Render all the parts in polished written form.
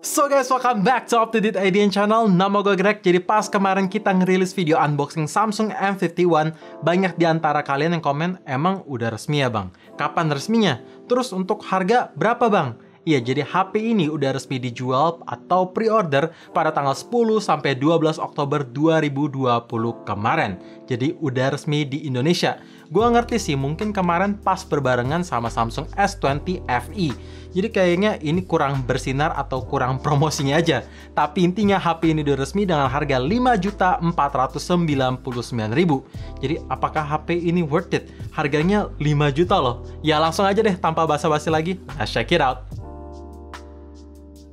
So guys, welcome back to Up To Date IDN channel. Nama gue Greg. Jadi pas kemarin kita ngerilis video unboxing Samsung M51, banyak di antara kalian yang komen, emang udah resmi ya bang? Kapan resminya? Terus untuk harga berapa bang? Iya, jadi HP ini udah resmi dijual atau pre-order pada tanggal 10 sampai 12 Oktober 2020 kemarin. Jadi udah resmi di Indonesia. Gua ngerti sih, mungkin kemarin pas berbarengan sama Samsung S20 FE. Jadi kayaknya ini kurang bersinar atau kurang promosinya aja. Tapi intinya HP ini udah resmi dengan harga 5.499.000. Jadi apakah HP ini worth it? Harganya 5 juta loh. Ya langsung aja deh tanpa basa-basi lagi. Let's check it out.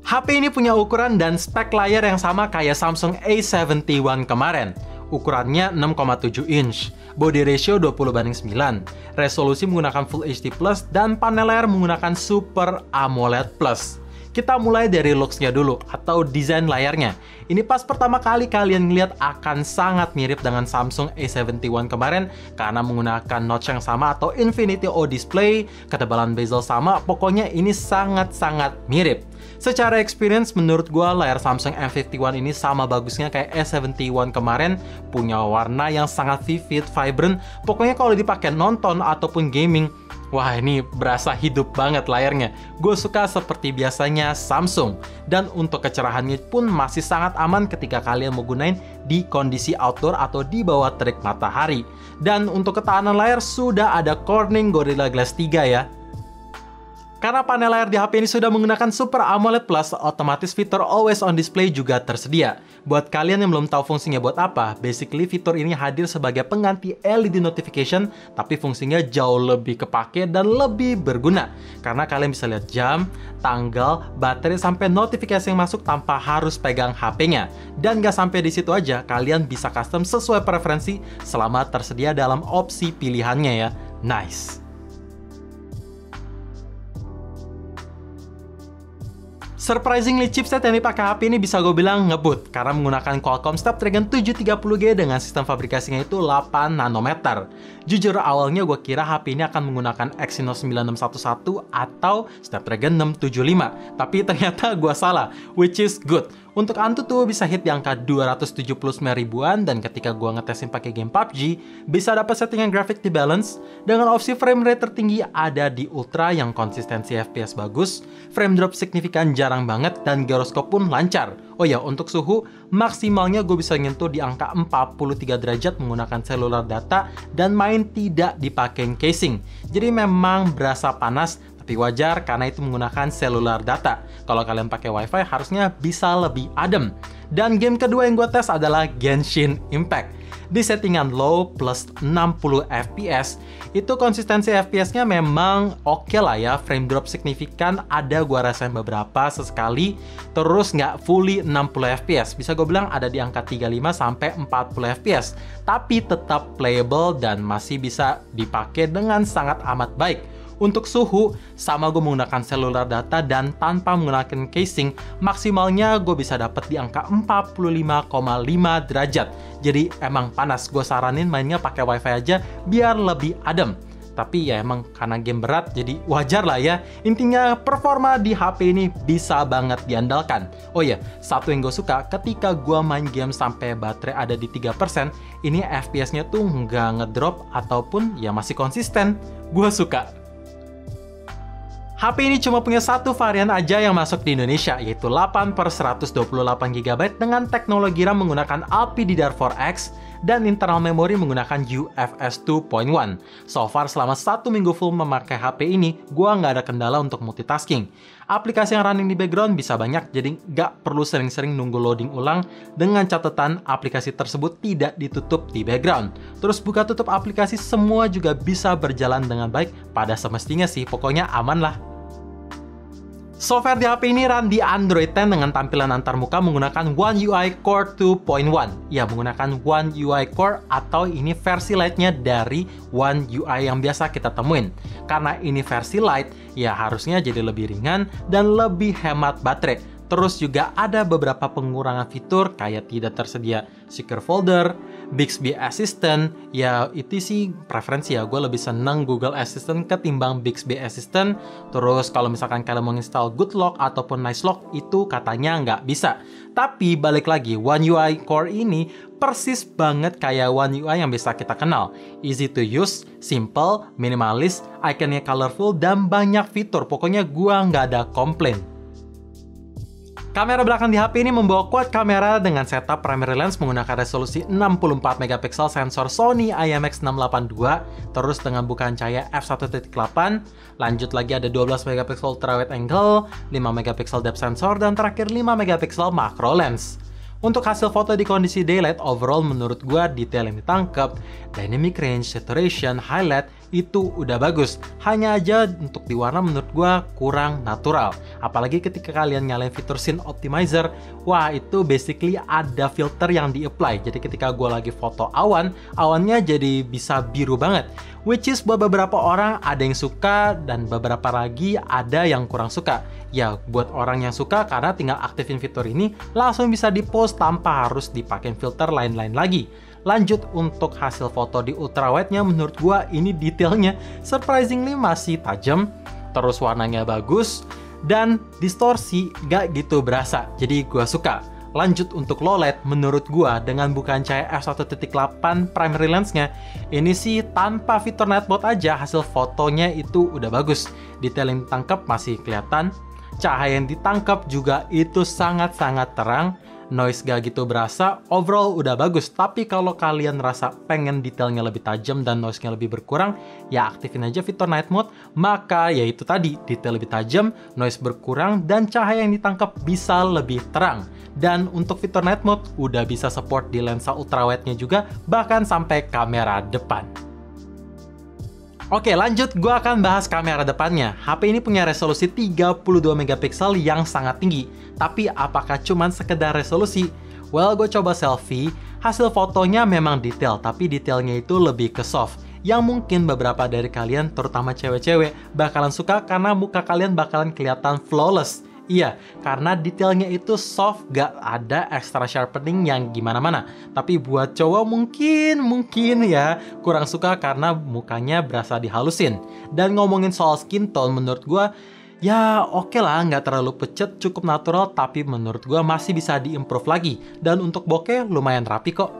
HP ini punya ukuran dan spek layar yang sama kayak Samsung A71 kemarin. Ukurannya 6,7 inch, body ratio 20:9, resolusi menggunakan Full HD+, dan panel layar menggunakan Super AMOLED+. Kita mulai dari looks-nya dulu, atau desain layarnya. Ini pas pertama kali kalian ngeliat akan sangat mirip dengan Samsung A71 kemarin karena menggunakan notch yang sama atau Infinity O display, ketebalan bezel sama, pokoknya ini sangat-sangat mirip. Secara experience, menurut gua layar Samsung M51 ini sama bagusnya kayak A71 kemarin, punya warna yang sangat vivid, vibrant, pokoknya kalau dipakai nonton ataupun gaming, wah ini berasa hidup banget layarnya. Gue suka seperti biasanya Samsung. Dan untuk kecerahannya pun masih sangat aman ketika kalian mau gunain di kondisi outdoor atau di bawah terik matahari. Dan untuk ketahanan layar sudah ada Corning Gorilla Glass 3 ya. Karena panel layar di HP ini sudah menggunakan Super AMOLED+, otomatis fitur Always On Display juga tersedia. Buat kalian yang belum tahu fungsinya buat apa, basically fitur ini hadir sebagai pengganti LED notification, tapi fungsinya jauh lebih kepake dan lebih berguna. Karena kalian bisa lihat jam, tanggal, baterai, sampai notifikasi yang masuk tanpa harus pegang HP-nya. Dan gak sampai di situ aja, kalian bisa custom sesuai preferensi selama tersedia dalam opsi pilihannya ya. Nice! Surprisingly, chipset yang dipakai HP ini bisa gue bilang ngebut karena menggunakan Qualcomm Snapdragon 730G dengan sistem fabrikasinya itu 8 nanometer. Jujur awalnya gue kira HP ini akan menggunakan Exynos 9611 atau Snapdragon 675, tapi ternyata gue salah, which is good. Untuk Antutu bisa hit di angka 279 ribuan, dan ketika gua ngetesin pakai game PUBG, bisa dapat settingan grafik di balance dengan opsi frame rate tertinggi ada di Ultra yang konsistensi FPS bagus, frame drop signifikan jarang banget, dan gyroskop pun lancar. Oh ya, untuk suhu, maksimalnya gue bisa nyentuh di angka 43 derajat menggunakan cellular data dan main tidak dipakai casing. Jadi memang berasa panas, tapi wajar karena itu menggunakan cellular data. Kalau kalian pakai wifi harusnya bisa lebih adem. Dan game kedua yang gue tes adalah Genshin Impact. Di settingan low plus 60 fps, itu konsistensi fps-nya memang oke lah ya. Frame drop signifikan ada gua rasain beberapa sesekali, terus nggak fully 60 fps. Bisa gue bilang ada di angka 35 sampai 40 fps. Tapi tetap playable dan masih bisa dipakai dengan sangat amat baik. Untuk suhu, sama gue menggunakan cellular data dan tanpa menggunakan casing, maksimalnya gue bisa dapat di angka 45,5 derajat. Jadi emang panas, gue saranin mainnya pakai wifi aja biar lebih adem. Tapi ya emang karena game berat, jadi wajar lah ya. Intinya performa di HP ini bisa banget diandalkan. Oh ya, satu yang gue suka, ketika gue main game sampai baterai ada di 3%, ini FPS-nya tuh nggak ngedrop ataupun ya masih konsisten. Gue suka. HP ini cuma punya satu varian aja yang masuk di Indonesia, yaitu 8/128GB dengan teknologi RAM menggunakan LPDDR4X dan internal memori menggunakan UFS 2.1. So far, selama 1 minggu full memakai HP ini, gua nggak ada kendala untuk multitasking. Aplikasi yang running di background bisa banyak, jadi nggak perlu sering-sering nunggu loading ulang, dengan catatan aplikasi tersebut tidak ditutup di background. Terus buka tutup aplikasi semua juga bisa berjalan dengan baik, pada semestinya sih, pokoknya aman lah. Software di HP ini run di Android 10 dengan tampilan antarmuka menggunakan One UI Core 2.1. Ya, menggunakan One UI Core atau ini versi light-nya dari One UI yang biasa kita temuin. Karena ini versi light, ya harusnya jadi lebih ringan dan lebih hemat baterai. Terus juga ada beberapa pengurangan fitur kayak tidak tersedia secure folder, Bixby Assistant, ya itu sih preferensi ya. Gue lebih seneng Google Assistant ketimbang Bixby Assistant. Terus kalau misalkan kalian mau install Good Lock ataupun Nice Lock, itu katanya nggak bisa. Tapi balik lagi, One UI Core ini persis banget kayak One UI yang bisa kita kenal. Easy to use, simple, minimalis, ikonnya colorful, dan banyak fitur. Pokoknya gua nggak ada komplain. Kamera belakang di HP ini membawa quad kamera dengan setup primary lens menggunakan resolusi 64 megapiksel sensor Sony IMX682, terus dengan bukaan cahaya f1.8, lanjut lagi ada 12 megapiksel ultra wide angle, 5 megapiksel depth sensor, dan terakhir 5 megapiksel macro lens. Untuk hasil foto di kondisi daylight, overall menurut gua detail yang ditangkap, dynamic range, saturation, highlight, itu udah bagus. Hanya aja untuk di warna menurut gua kurang natural. Apalagi ketika kalian nyalain fitur Scene Optimizer, wah itu basically ada filter yang di-apply. Jadi ketika gua lagi foto awan, awannya jadi bisa biru banget. Which is buat beberapa orang ada yang suka dan beberapa lagi ada yang kurang suka. Ya buat orang yang suka karena tinggal aktifin fitur ini langsung bisa di-post tanpa harus dipakai filter lain-lain lagi. Lanjut untuk hasil foto di ultrawide-nya, menurut gua ini detailnya surprisingly masih tajam, terus warnanya bagus, dan distorsi gak gitu berasa, jadi gua suka. Lanjut untuk low light, menurut gua dengan bukaan cahaya f1.8 primary lens-nya, ini sih tanpa fitur night mode aja hasil fotonya itu udah bagus. Detail yang ditangkap masih kelihatan, cahaya yang ditangkap juga itu sangat-sangat terang, noise gak gitu berasa, overall udah bagus. Tapi kalau kalian rasa pengen detailnya lebih tajam dan noise-nya lebih berkurang, ya aktifin aja fitur night mode, maka ya itu tadi, detail lebih tajam, noise berkurang, dan cahaya yang ditangkap bisa lebih terang. Dan untuk fitur night mode, udah bisa support di lensa ultrawide-nya juga, bahkan sampai kamera depan. Oke, lanjut, gue akan bahas kamera depannya. HP ini punya resolusi 32 megapiksel yang sangat tinggi. Tapi apakah cuman sekedar resolusi? Well, gue coba selfie, hasil fotonya memang detail, tapi detailnya itu lebih ke soft. Yang mungkin beberapa dari kalian, terutama cewek-cewek, bakalan suka karena muka kalian bakalan kelihatan flawless. Iya, karena detailnya itu soft, gak ada extra sharpening yang gimana-mana. Tapi buat cowok mungkin ya kurang suka karena mukanya berasa dihalusin. Dan ngomongin soal skin tone, menurut gua ya oke lah, nggak terlalu pucet, cukup natural, tapi menurut gua masih bisa diimprove lagi. Dan untuk bokeh lumayan rapi kok.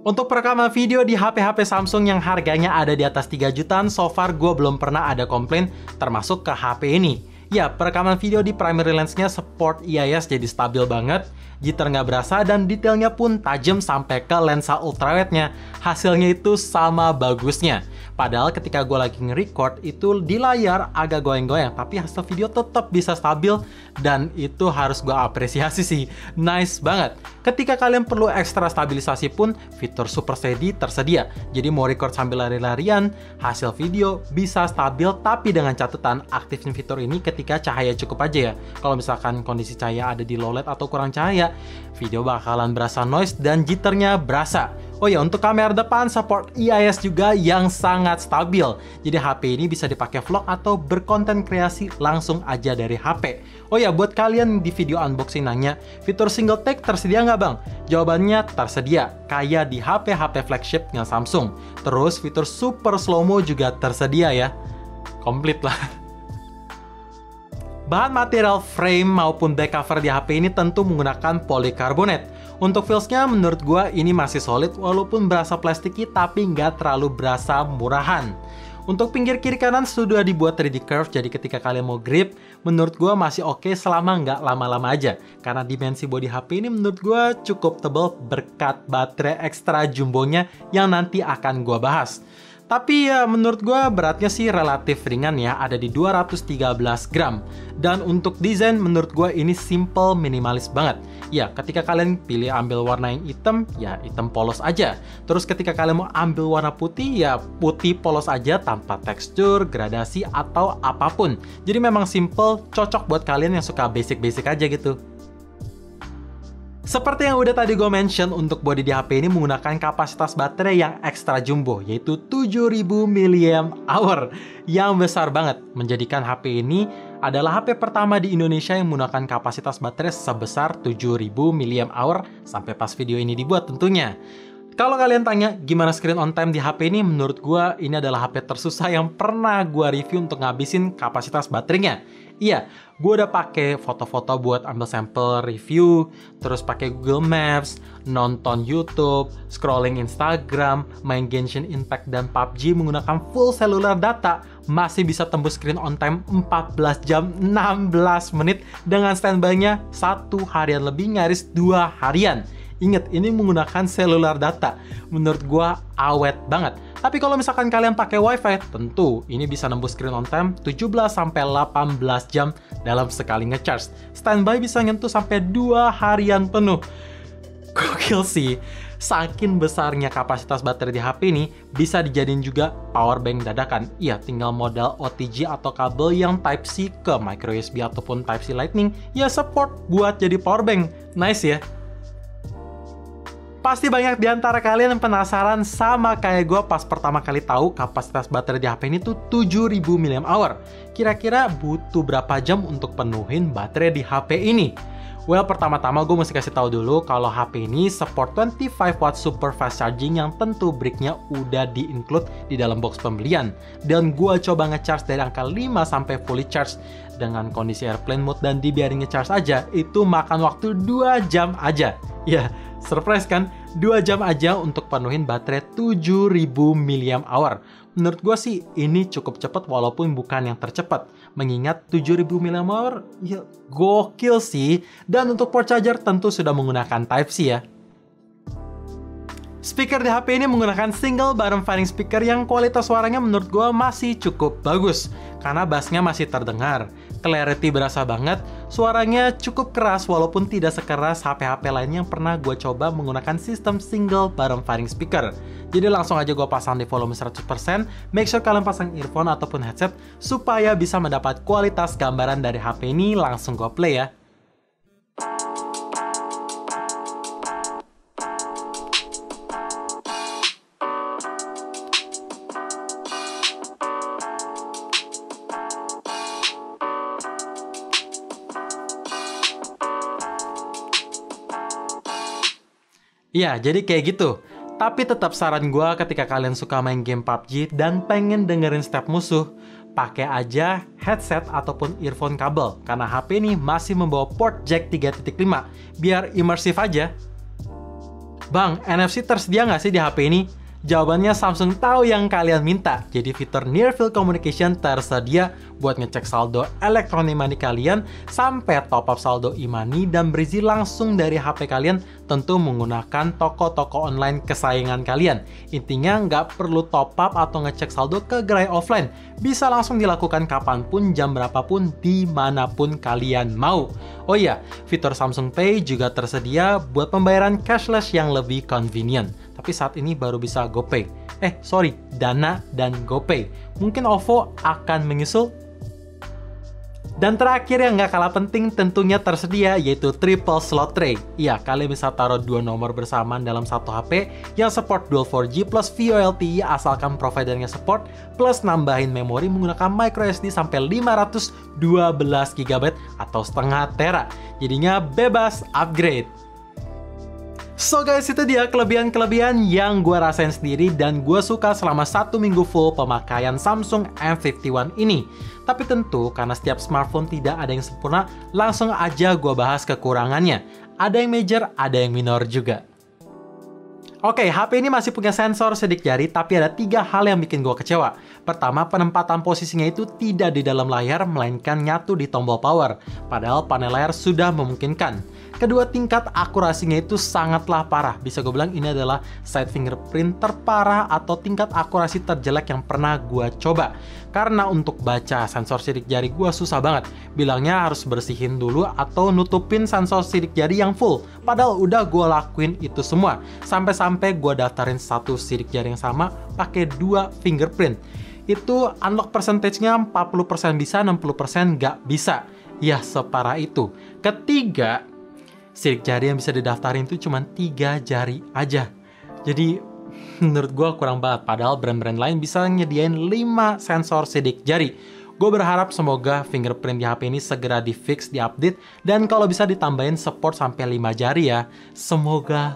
Untuk perekaman video di HP-HP Samsung yang harganya ada di atas 3 jutaan, so far gue belum pernah ada komplain termasuk ke HP ini. Ya, perekaman video di primary lens-nya support EIS jadi stabil banget, jitter nggak berasa, dan detailnya pun tajam sampai ke lensa ultrawide-nya. Hasilnya itu sama bagusnya. Padahal ketika gue lagi nge-record, itu di layar agak goyang-goyang, tapi hasil video tetap bisa stabil, dan itu harus gue apresiasi sih. Nice banget. Ketika kalian perlu ekstra stabilisasi pun, fitur Super Steady tersedia. Jadi mau record sambil lari-larian, hasil video bisa stabil, tapi dengan catatan aktifin fitur ini ketika cahaya cukup aja ya. Kalau misalkan kondisi cahaya ada di low light atau kurang cahaya, video bakalan berasa noise dan jitternya berasa. Oh ya, untuk kamera depan support EIS juga yang sangat stabil. Jadi HP ini bisa dipakai vlog atau berkonten kreasi langsung aja dari HP. Oh ya, buat kalian di video unboxing nanya, fitur single take tersedia nggak bang? Jawabannya tersedia, kayak di HP-HP flagshipnya Samsung. Terus fitur super slow-mo juga tersedia ya. Komplit lah. Bahan material frame maupun back cover di HP ini tentu menggunakan polycarbonate. Untuk feels-nya menurut gua ini masih solid walaupun berasa plastiki tapi nggak terlalu berasa murahan. Untuk pinggir kiri kanan sudah dibuat 3D curve, jadi ketika kalian mau grip, menurut gua masih oke selama nggak lama-lama aja. Karena dimensi bodi HP ini menurut gua cukup tebal berkat baterai ekstra jumbonya yang nanti akan gua bahas. Tapi ya menurut gue beratnya sih relatif ringan ya, ada di 213 gram. Dan untuk desain menurut gue ini simple, minimalis banget. Ya ketika kalian pilih ambil warna yang hitam, ya hitam polos aja. Terus ketika kalian mau ambil warna putih, ya putih polos aja tanpa tekstur, gradasi, atau apapun. Jadi memang simple, cocok buat kalian yang suka basic-basic aja gitu. Seperti yang udah tadi gue mention, untuk bodi di HP ini menggunakan kapasitas baterai yang ekstra jumbo, yaitu 7000 mAh, yang besar banget, menjadikan HP ini adalah HP pertama di Indonesia yang menggunakan kapasitas baterai sebesar 7000 mAh sampai pas video ini dibuat tentunya. Kalau kalian tanya gimana screen on time di HP ini, menurut gua ini adalah HP tersusah yang pernah gua review untuk ngabisin kapasitas baterainya. Iya, gua udah pakai foto-foto buat ambil sampel review, terus pakai Google Maps, nonton YouTube, scrolling Instagram, main Genshin Impact dan PUBG menggunakan full cellular data, masih bisa tembus screen on time 14 jam 16 menit dengan standby-nya 1 harian lebih, nyaris 2 harian. Ingat, ini menggunakan cellular data. Menurut gua awet banget. Tapi kalau misalkan kalian pakai WiFi, tentu ini bisa nembus screen on time 17-18 jam dalam sekali ngecharge. Standby bisa nyentuh sampai 2 harian penuh. Gokil sih. Saking besarnya kapasitas baterai di HP ini, bisa dijadiin juga power bank dadakan. Iya, tinggal modal OTG atau kabel yang Type-C ke micro USB ataupun Type-C Lightning, ya support buat jadi power bank. Nice ya? Pasti banyak di antara kalian yang penasaran sama kayak gue pas pertama kali tahu kapasitas baterai di HP ini tuh 7000 mAh. Kira-kira butuh berapa jam untuk penuhin baterai di HP ini? Well, pertama-tama gue mesti kasih tahu dulu kalau HP ini support 25 watt super fast charging yang tentu bricknya udah di-include di dalam box pembelian. Dan gue coba ngecharge dari angka 5 sampai fully charge dengan kondisi airplane mode dan dibiarin ngecharge aja, itu makan waktu 2 jam aja. Ya, surprise kan? 2 jam aja untuk penuhin baterai 7000 mAh. Menurut gue sih ini cukup cepat walaupun bukan yang tercepat. Mengingat 7000 mAh, ya gokil sih. Dan untuk port charger tentu sudah menggunakan Type-C ya. Speaker di HP ini menggunakan single bottom firing speaker yang kualitas suaranya menurut gue masih cukup bagus. Karena bassnya masih terdengar. Clarity berasa banget, suaranya cukup keras walaupun tidak sekeras HP-HP lain yang pernah gue coba menggunakan sistem single bottom firing speaker. Jadi langsung aja gue pasang di volume 100%, make sure kalian pasang earphone ataupun headset supaya bisa mendapat kualitas gambaran dari HP ini. Langsung gue play ya. Iya, jadi kayak gitu. Tapi tetap saran gue ketika kalian suka main game PUBG dan pengen dengerin step musuh, pakai aja headset ataupun earphone kabel. Karena HP ini masih membawa port jack 3.5, biar imersif aja. Bang, NFC tersedia nggak sih di HP ini? Jawabannya Samsung tahu yang kalian minta. Jadi fitur Near Field Communication tersedia buat ngecek saldo elektronik money kalian sampai top up saldo e-money dan berisi langsung dari HP kalian, tentu menggunakan toko-toko online kesayangan kalian. Intinya nggak perlu top up atau ngecek saldo ke gerai offline. Bisa langsung dilakukan kapanpun, jam berapapun, dimanapun kalian mau. Oh iya, fitur Samsung Pay juga tersedia buat pembayaran cashless yang lebih convenient. Tapi saat ini baru bisa GoPay. Dana dan GoPay. Mungkin OVO akan menyusul. Dan terakhir yang nggak kalah penting tentunya tersedia yaitu triple slot tray. Iya, kalian bisa taruh 2 nomor bersamaan dalam satu HP yang support dual 4G plus VoLTE asalkan providernya support, plus nambahin memori menggunakan microSD sampai 512 GB atau setengah tera. Jadinya bebas upgrade. So guys, itu dia kelebihan-kelebihan yang gue rasain sendiri dan gue suka selama 1 minggu full pemakaian Samsung M51 ini. Tapi tentu karena setiap smartphone tidak ada yang sempurna, langsung aja gue bahas kekurangannya. Ada yang major, ada yang minor juga. Oke, HP ini masih punya sensor sidik jari, tapi ada 3 hal yang bikin gue kecewa. Pertama, penempatan posisinya itu tidak di dalam layar, melainkan nyatu di tombol power. Padahal panel layar sudah memungkinkan. Kedua, tingkat akurasinya itu sangatlah parah. Bisa gue bilang ini adalah side fingerprint terparah atau tingkat akurasi terjelek yang pernah gue coba. Karena untuk baca sensor sidik jari gue susah banget. Bilangnya harus bersihin dulu atau nutupin sensor sidik jari yang full. Padahal udah gue lakuin itu semua. Sampai-sampai gue daftarin satu sidik jari yang sama pakai 2 fingerprint. Itu unlock percentage-nya 40% bisa, 60% nggak bisa. Ya, separah itu. Ketiga, sidik jari yang bisa didaftarin itu cuma 3 jari aja. Jadi menurut gue kurang banget. Padahal brand-brand lain bisa nyediain 5 sensor sidik jari. Gue berharap semoga fingerprint di HP ini segera di-fix, di-update, dan kalau bisa ditambahin support sampai 5 jari ya. Semoga.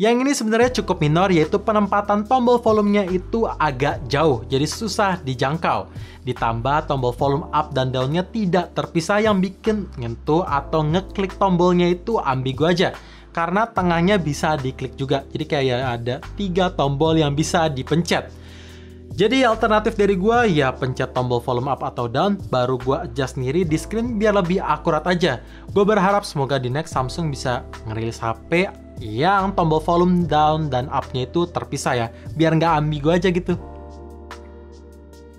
Yang ini sebenarnya cukup minor, yaitu penempatan tombol volumenya itu agak jauh, jadi susah dijangkau. Ditambah tombol volume up dan down-nya tidak terpisah yang bikin nyentuh atau ngeklik tombolnya itu ambigu aja. Karena tengahnya bisa diklik juga, jadi kayak ada 3 tombol yang bisa dipencet. Jadi alternatif dari gua ya pencet tombol volume up atau down, baru gua adjust sendiri di screen biar lebih akurat aja. Gue berharap semoga di next Samsung bisa ngerilis HP yang tombol volume down dan up-nya itu terpisah ya, biar nggak ambigu aja gitu.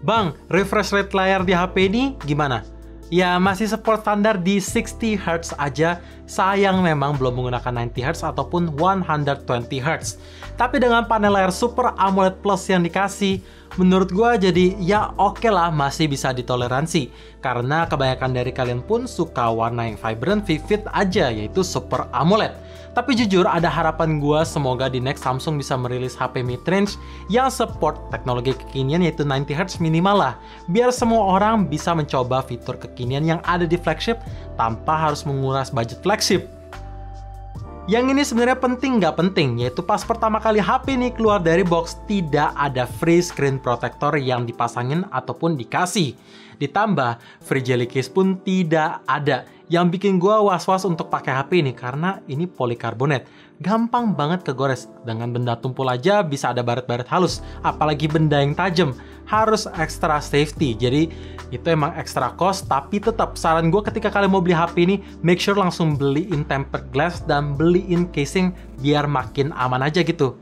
Bang, refresh rate layar di HP ini gimana? Ya masih support standar di 60Hz aja, sayang memang belum menggunakan 90Hz ataupun 120Hz. Tapi dengan panel layar Super AMOLED Plus yang dikasih, menurut gua jadi ya oke lah, masih bisa ditoleransi. Karena kebanyakan dari kalian pun suka warna yang vibrant, vivid aja, yaitu Super AMOLED. Tapi jujur ada harapan gua semoga di next Samsung bisa merilis HP mid-range yang support teknologi kekinian yaitu 90Hz minimal lah. Biar semua orang bisa mencoba fitur kekinian yang ada di flagship tanpa harus menguras budget flagship. Yang ini sebenarnya penting nggak penting, yaitu pas pertama kali HP ini keluar dari box tidak ada free screen protector yang dipasangin ataupun dikasih. Ditambah free jelly case pun tidak ada, yang bikin gua was-was untuk pakai HP ini karena ini polikarbonat. Gampang banget kegores, dengan benda tumpul aja bisa ada baret-baret halus, apalagi benda yang tajam. Harus extra safety, jadi itu emang extra cost, tapi tetap saran gue ketika kalian mau beli HP ini, make sure langsung beliin tempered glass dan beliin casing biar makin aman aja gitu.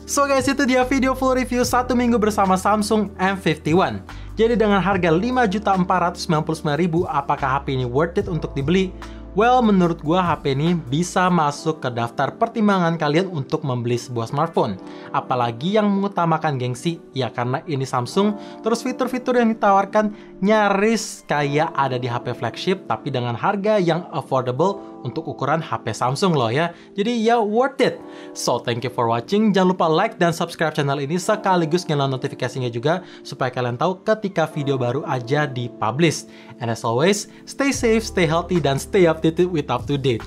So guys, itu dia video full review 1 minggu bersama Samsung M51. Jadi dengan harga 5.499.000, apakah HP ini worth it untuk dibeli? Well, menurut gua HP ini bisa masuk ke daftar pertimbangan kalian untuk membeli sebuah smartphone. Apalagi yang mengutamakan gengsi, ya karena ini Samsung, terus fitur-fitur yang ditawarkan nyaris kayak ada di HP flagship, tapi dengan harga yang affordable untuk ukuran HP Samsung loh ya. Jadi ya worth it. So, thank you for watching. Jangan lupa like dan subscribe channel ini sekaligus nyalain notifikasinya juga supaya kalian tahu ketika video baru aja dipublish. And as always, stay safe, stay healthy, dan stay updated with up to date.